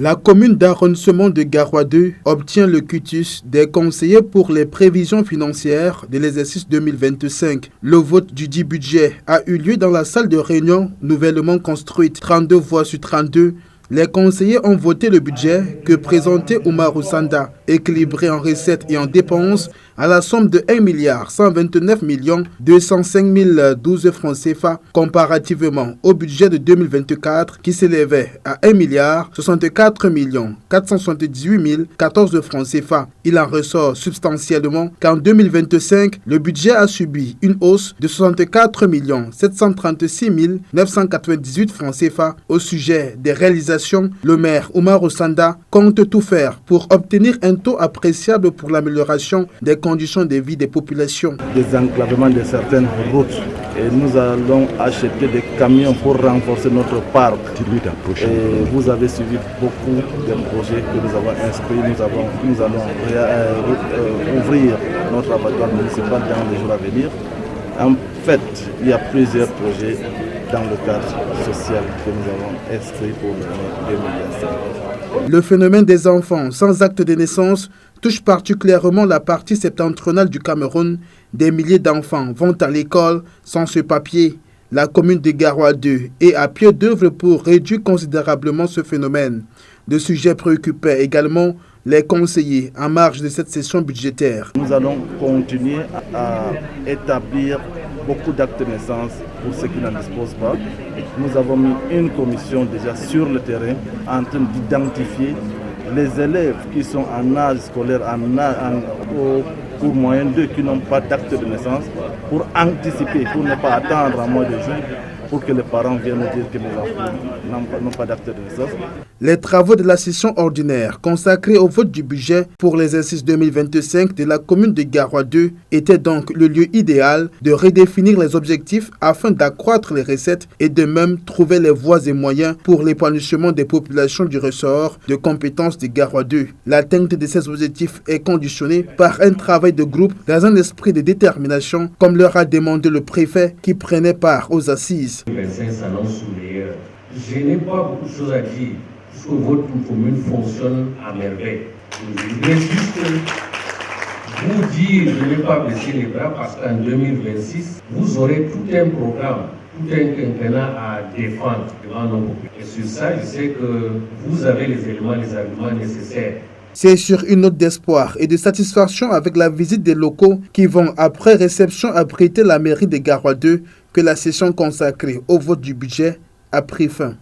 La commune d'arrondissement de Garoua 2 obtient le quitus des conseillers pour les prévisions financières de l'exercice 2025. Le vote du dit budget a eu lieu dans la salle de réunion nouvellement construite. 32 voix sur 32. Les conseillers ont voté le budget que présentait Oumarou Sanda, équilibré en recettes et en dépenses, à la somme de 1 129 205 012 francs CFA, comparativement au budget de 2024 qui s'élevait à 1 64 478 014 francs CFA. Il en ressort substantiellement qu'en 2025, le budget a subi une hausse de 64 736 998 francs CFA. Au sujet des réalisations, le maire Oumarou Sanda compte tout faire pour obtenir un taux appréciable pour l'amélioration des conditions de vie des populations. Désenclavement de certaines routes et nous allons acheter des camions pour renforcer notre parc. Et vous avez suivi beaucoup de projets que nous avons inscrits. Nous allons ouvrir notre abattoir municipal dans les jours à venir. En fait, il y a plusieurs projets dans le cadre social que nous avons inscrits pour l'année 2025. Le phénomène des enfants sans acte de naissance touche particulièrement la partie septentrionale du Cameroun. Des milliers d'enfants vont à l'école sans ce papier. La commune de Garoua 2 est à pied d'œuvre pour réduire considérablement ce phénomène. Le sujet préoccupait également les conseillers en marge de cette session budgétaire. Nous allons continuer à établir beaucoup d'actes de naissance pour ceux qui n'en disposent pas. Nous avons mis une commission déjà sur le terrain en train d'identifier les élèves qui sont en âge scolaire, au cours moyen 2, qui n'ont pas d'acte de naissance, pour anticiper, pour ne pas attendre à moins de jours, pour que les parents viennent nous dire que les enfants n'ont pas d'acte de naissance. Les travaux de la session ordinaire consacrée au vote du budget pour l'exercice 2025 de la commune de Garoua 2 étaient donc le lieu idéal de redéfinir les objectifs afin d'accroître les recettes et de même trouver les voies et moyens pour l'épanouissement des populations du ressort de compétences de Garoua 2. L'atteinte de ces objectifs est conditionnée par un travail de groupe dans un esprit de détermination, comme leur a demandé le préfet qui prenait part aux assises. Je n'ai pas beaucoup de choses à dire, parce que votre commune fonctionne à merveille. Je voudrais juste vous dire, je ne vais pas baisser les bras, parce qu'en 2026, vous aurez tout un programme, tout un quinquennat à défendre devant nos populations. Et sur ça, je sais que vous avez les arguments nécessaires. C'est sur une note d'espoir et de satisfaction avec la visite des locaux qui vont, après réception, abriter la mairie de Garoua 2 que la session consacrée au vote du budget a pris fin.